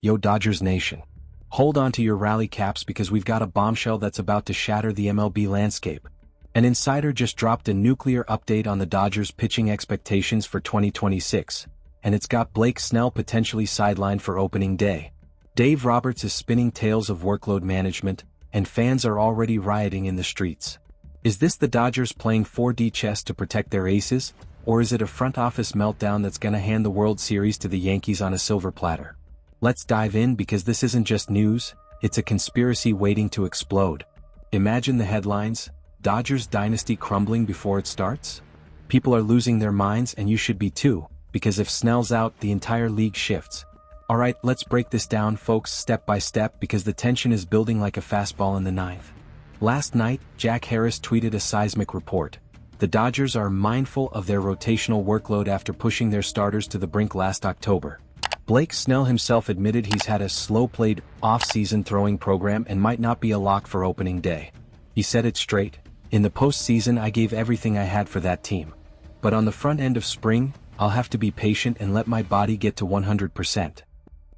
Yo Dodgers Nation. Hold on to your rally caps because we've got a bombshell that's about to shatter the MLB landscape. An insider just dropped a nuclear update on the Dodgers' pitching expectations for 2026, and it's got Blake Snell potentially sidelined for opening day. Dave Roberts is spinning tales of workload management, and fans are already rioting in the streets. Is this the Dodgers playing 4D chess to protect their aces, or is it a front office meltdown that's gonna hand the World Series to the Yankees on a silver platter? Let's dive in because this isn't just news, it's a conspiracy waiting to explode. Imagine the headlines: Dodgers dynasty crumbling before it starts? People are losing their minds, and you should be too, because if Snell's out, the entire league shifts. Alright, let's break this down, folks, step by step, because the tension is building like a fastball in the ninth. Last night, Jack Harris tweeted a seismic report. The Dodgers are mindful of their rotational workload after pushing their starters to the brink last October. Blake Snell himself admitted he's had a slow-played, off-season throwing program and might not be a lock for opening day. He said it straight: "In the postseason I gave everything I had for that team. But on the front end of spring, I'll have to be patient and let my body get to 100%.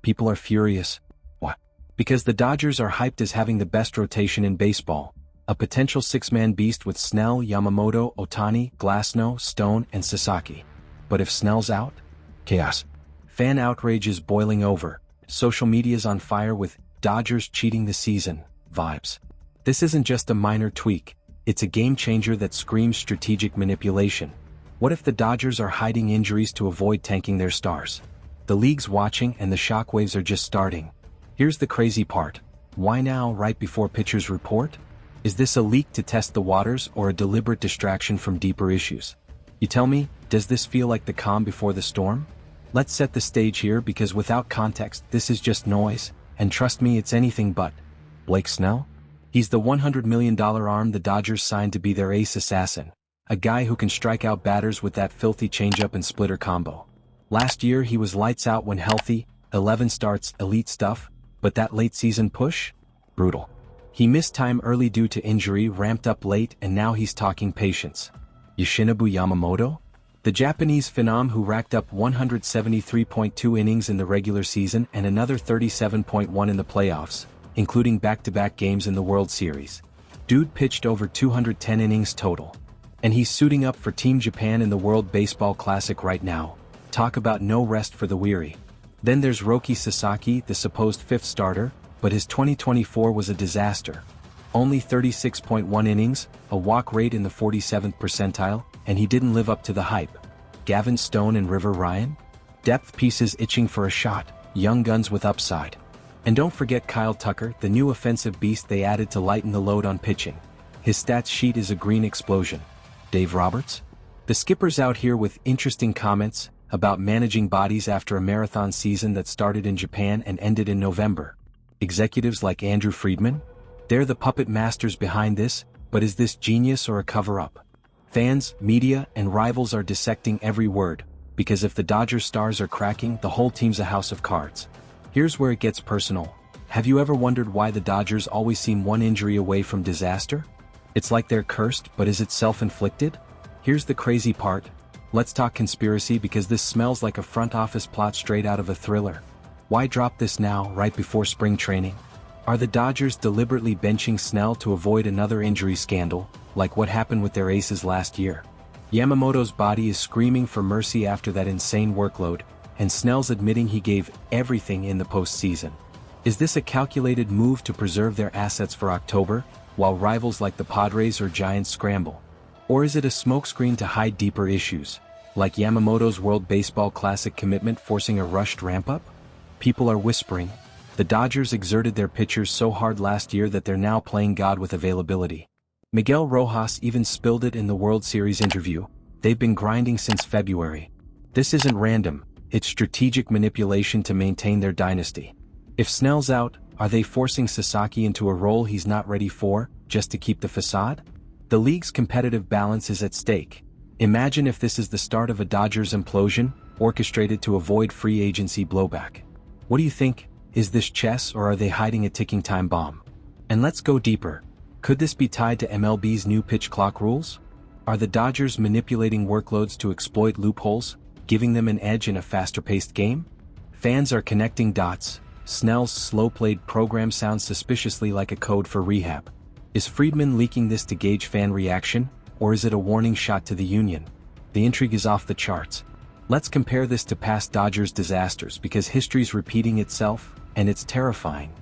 People are furious. What? Because the Dodgers are hyped as having the best rotation in baseball. A potential six-man beast with Snell, Yamamoto, Ohtani, Glasnow, Stone, and Sasaki. But if Snell's out? Chaos. Fan outrage is boiling over. Social media's on fire with "Dodgers cheating the season" vibes. This isn't just a minor tweak, it's a game-changer that screams strategic manipulation. What if the Dodgers are hiding injuries to avoid tanking their stars? The league's watching and the shockwaves are just starting. Here's the crazy part. Why now, right before pitchers report? Is this a leak to test the waters or a deliberate distraction from deeper issues? You tell me, does this feel like the calm before the storm? Let's set the stage here, because without context, this is just noise, and trust me, it's anything but. Blake Snell? He's the $100 million arm the Dodgers signed to be their ace assassin. A guy who can strike out batters with that filthy changeup and splitter combo. Last year he was lights out when healthy, 11 starts, elite stuff, but that late season push? Brutal. He missed time early due to injury, ramped up late, and now he's talking patience. Yoshinobu Yamamoto? The Japanese phenom who racked up 173.2 innings in the regular season and another 37.1 in the playoffs, including back-to-back games in the World Series. Dude pitched over 210 innings total. And he's suiting up for Team Japan in the World Baseball Classic right now. Talk about no rest for the weary. Then there's Roki Sasaki, the supposed fifth starter, but his 2024 was a disaster. Only 36.1 innings, a walk rate in the 47th percentile, and he didn't live up to the hype. Gavin Stone and River Ryan? Depth pieces itching for a shot, young guns with upside. And don't forget Kyle Tucker, the new offensive beast they added to lighten the load on pitching. His stats sheet is a green explosion. Dave Roberts? The skipper's out here with interesting comments about managing bodies after a marathon season that started in Japan and ended in November. Executives like Andrew Friedman? They're the puppet masters behind this, but is this genius or a cover-up? Fans, media, and rivals are dissecting every word, because if the Dodgers stars are cracking, the whole team's a house of cards. Here's where it gets personal. Have you ever wondered why the Dodgers always seem one injury away from disaster? It's like they're cursed, but is it self-inflicted? Here's the crazy part. Let's talk conspiracy, because this smells like a front office plot straight out of a thriller. Why drop this now, right before spring training? Are the Dodgers deliberately benching Snell to avoid another injury scandal, like what happened with their aces last year? Yamamoto's body is screaming for mercy after that insane workload, and Snell's admitting he gave everything in the postseason. Is this a calculated move to preserve their assets for October, while rivals like the Padres or Giants scramble? Or is it a smokescreen to hide deeper issues, like Yamamoto's World Baseball Classic commitment forcing a rushed ramp-up? People are whispering. The Dodgers exerted their pitchers so hard last year that they're now playing God with availability. Miguel Rojas even spilled it in the World Series interview. They've been grinding since February. This isn't random, it's strategic manipulation to maintain their dynasty. If Snell's out, are they forcing Sasaki into a role he's not ready for, just to keep the facade? The league's competitive balance is at stake. Imagine if this is the start of a Dodgers implosion, orchestrated to avoid free agency blowback. What do you think? Is this chess, or are they hiding a ticking time bomb? And let's go deeper. Could this be tied to MLB's new pitch clock rules? Are the Dodgers manipulating workloads to exploit loopholes, giving them an edge in a faster-paced game? Fans are connecting dots. Snell's slow-played program sounds suspiciously like a code for rehab. Is Friedman leaking this to gauge fan reaction, or is it a warning shot to the union? The intrigue is off the charts. Let's compare this to past Dodgers disasters because history's repeating itself, and it's terrifying.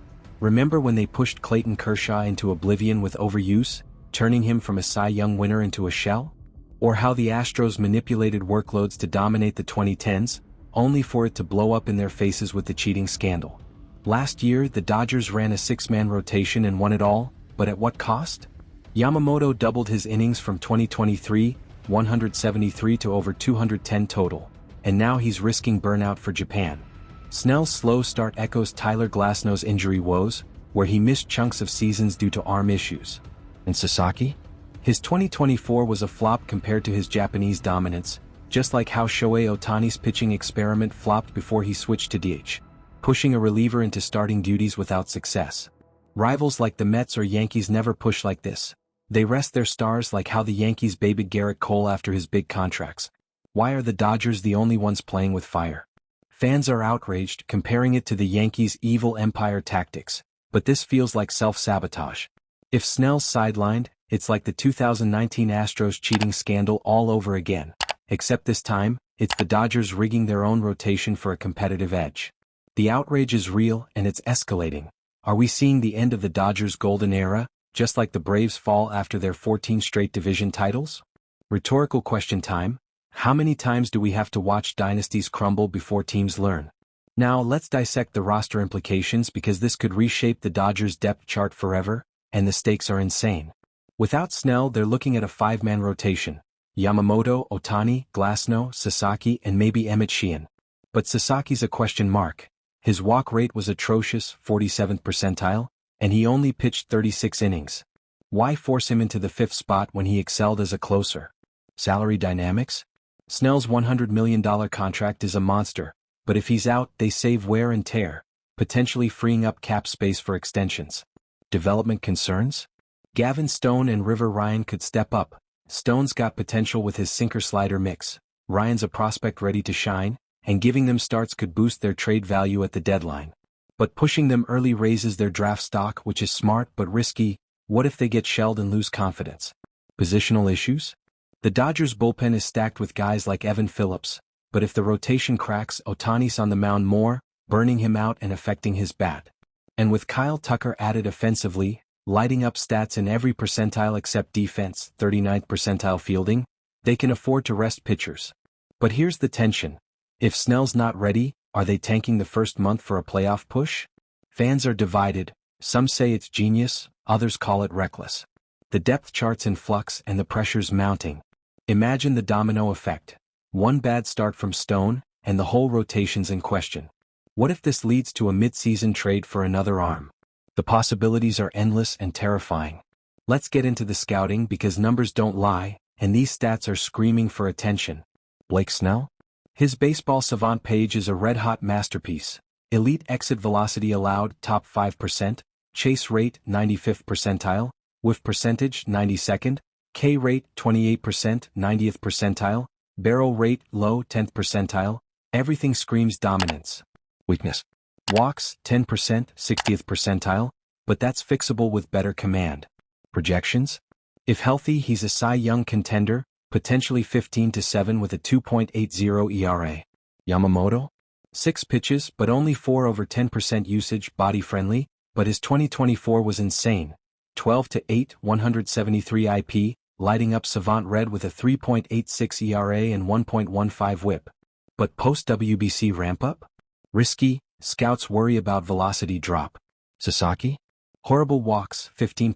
Remember when they pushed Clayton Kershaw into oblivion with overuse, turning him from a Cy Young winner into a shell? Or how the Astros manipulated workloads to dominate the 2010s, only for it to blow up in their faces with the cheating scandal. Last year, the Dodgers ran a six-man rotation and won it all, but at what cost? Yamamoto doubled his innings from 2023, 173 to over 210 total, and now he's risking burnout for Japan. Snell's slow start echoes Tyler Glasnow's injury woes, where he missed chunks of seasons due to arm issues. And Sasaki? His 2024 was a flop compared to his Japanese dominance, just like how Shohei Ohtani's pitching experiment flopped before he switched to DH, pushing a reliever into starting duties without success. Rivals like the Mets or Yankees never push like this. They rest their stars like how the Yankees babied Garrett Cole after his big contracts. Why are the Dodgers the only ones playing with fire? Fans are outraged, comparing it to the Yankees' evil empire tactics, but this feels like self-sabotage. If Snell's sidelined, it's like the 2019 Astros cheating scandal all over again, except this time, it's the Dodgers rigging their own rotation for a competitive edge. The outrage is real and it's escalating. Are we seeing the end of the Dodgers' golden era, just like the Braves' fall after their 14 straight division titles? Rhetorical question time. How many times do we have to watch dynasties crumble before teams learn? Now let's dissect the roster implications because this could reshape the Dodgers' depth chart forever, and the stakes are insane. Without Snell, they're looking at a five-man rotation. Yamamoto, Ohtani, Glasnow, Sasaki, and maybe Emmett Sheehan. But Sasaki's a question mark. His walk rate was atrocious, 47th percentile, and he only pitched 36 innings. Why force him into the fifth spot when he excelled as a closer? Salary dynamics? Snell's $100 million contract is a monster, but if he's out, they save wear and tear, potentially freeing up cap space for extensions. Development concerns? Gavin Stone and River Ryan could step up. Stone's got potential with his sinker-slider mix. Ryan's a prospect ready to shine, and giving them starts could boost their trade value at the deadline. But pushing them early raises their draft stock, which is smart but risky. What if they get shelled and lose confidence? Positional issues? The Dodgers' bullpen is stacked with guys like Evan Phillips, but if the rotation cracks, Ohtani's on the mound more, burning him out and affecting his bat. And with Kyle Tucker added offensively, lighting up stats in every percentile except defense, 39th percentile fielding, they can afford to rest pitchers. But here's the tension. If Snell's not ready, are they tanking the first month for a playoff push? Fans are divided. Some say it's genius, others call it reckless. The depth chart's in flux and the pressure's mounting. Imagine the domino effect. One bad start from Stone, and the whole rotation's in question. What if this leads to a mid-season trade for another arm? The possibilities are endless and terrifying. Let's get into the scouting because numbers don't lie, and these stats are screaming for attention. Blake Snell? His baseball savant page is a red-hot masterpiece. Elite exit velocity allowed, top 5%, chase rate, 95th percentile, whiff percentage, 92nd, K rate, 28%, 90th percentile, barrel rate, low, 10th percentile, everything screams dominance. Weakness. Walks, 10%, 60th percentile, but that's fixable with better command. Projections? If healthy, he's a Cy Young contender, potentially 15-7 with a 2.80 ERA. Yamamoto? 6 pitches but only 4 over 10% usage, body-friendly, but his 2024 was insane. 12-8, 173 IP, lighting up Savant Red with a 3.86 ERA and 1.15 whip. But post-WBC ramp-up? Risky, scouts worry about velocity drop. Sasaki? Horrible walks, 15%,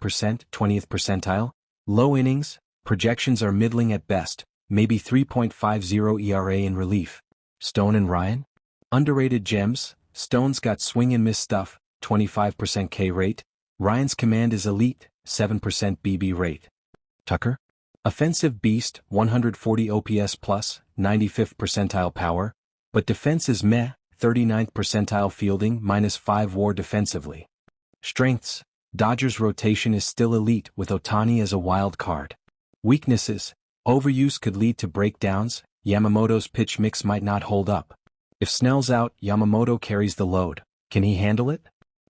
20th percentile. Low innings, projections are middling at best, maybe 3.50 ERA in relief. Stone and Ryan? Underrated gems. Stone's got swing and miss stuff, 25% K rate. Ryan's command is elite, 7% BB rate. Tucker? Offensive beast, 140 OPS plus, 95th percentile power, but defense is meh, 39th percentile fielding, -5 WAR defensively. Strengths: Dodgers rotation is still elite with Ohtani as a wild card. Weaknesses: overuse could lead to breakdowns, Yamamoto's pitch mix might not hold up. If Snell's out, Yamamoto carries the load. Can he handle it?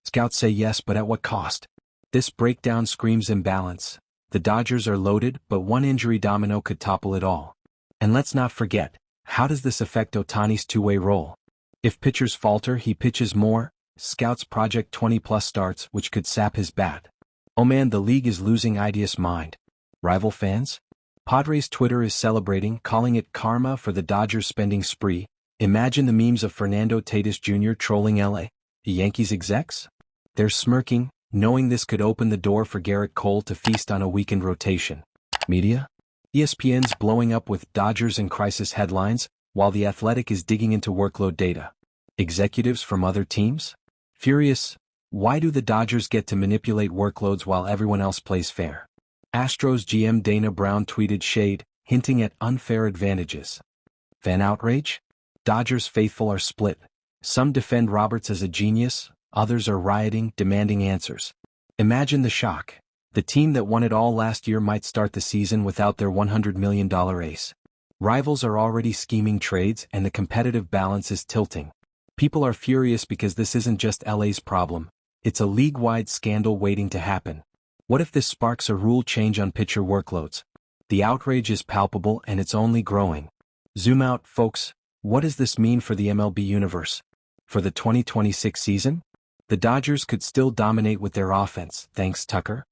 Scouts say yes, but at what cost? This breakdown screams imbalance. The Dodgers are loaded, but one injury domino could topple it all. And let's not forget, how does this affect Ohtani's two-way role? If pitchers falter, he pitches more. Scouts project 20-plus starts, which could sap his bat. Oh man, the league is losing ideas mind. Rival fans? Padres Twitter is celebrating, calling it karma for the Dodgers spending spree. Imagine the memes of Fernando Tatis Jr. trolling LA Yankees execs? They're smirking, knowing this could open the door for Garrett Cole to feast on a weakened rotation. Media? ESPN's blowing up with Dodgers in crisis headlines, while The Athletic is digging into workload data. Executives from other teams? Furious, why do the Dodgers get to manipulate workloads while everyone else plays fair? Astros GM Dana Brown tweeted shade, hinting at unfair advantages. Fan outrage? Dodgers faithful are split. Some defend Roberts as a genius, others are rioting, demanding answers. Imagine the shock. The team that won it all last year might start the season without their $100 million ace. Rivals are already scheming trades and the competitive balance is tilting. People are furious because this isn't just LA's problem. It's a league-wide scandal waiting to happen. What if this sparks a rule change on pitcher workloads? The outrage is palpable and it's only growing. Zoom out, folks. What does this mean for the MLB universe? For the 2026 season? The Dodgers could still dominate with their offense, thanks Tucker.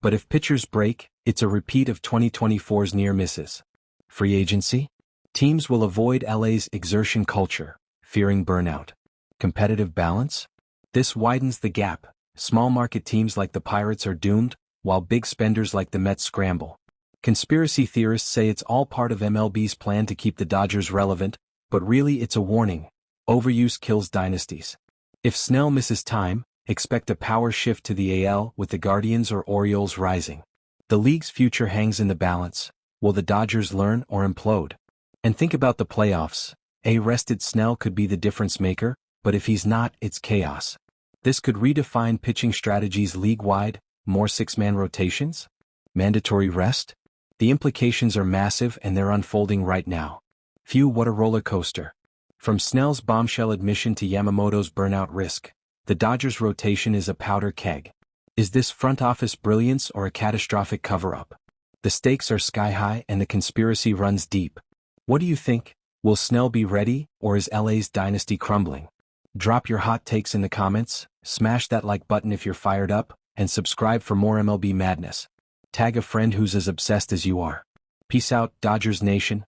But if pitchers break, it's a repeat of 2024's near misses. Free agency? Teams will avoid LA's exertion culture, fearing burnout. Competitive balance? This widens the gap. Small market teams like the Pirates are doomed, while big spenders like the Mets scramble. Conspiracy theorists say it's all part of MLB's plan to keep the Dodgers relevant, but really it's a warning. Overuse kills dynasties. If Snell misses time, expect a power shift to the AL with the Guardians or Orioles rising. The league's future hangs in the balance. Will the Dodgers learn or implode? And think about the playoffs. A rested Snell could be the difference maker, but if he's not, it's chaos. This could redefine pitching strategies league-wide, more six-man rotations? Mandatory rest? The implications are massive and they're unfolding right now. Phew, what a roller coaster. From Snell's bombshell admission to Yamamoto's burnout risk, the Dodgers' rotation is a powder keg. Is this front office brilliance or a catastrophic cover-up? The stakes are sky-high and the conspiracy runs deep. What do you think? Will Snell be ready, or is LA's dynasty crumbling? Drop your hot takes in the comments, smash that like button if you're fired up, and subscribe for more MLB madness. Tag a friend who's as obsessed as you are. Peace out, Dodgers Nation.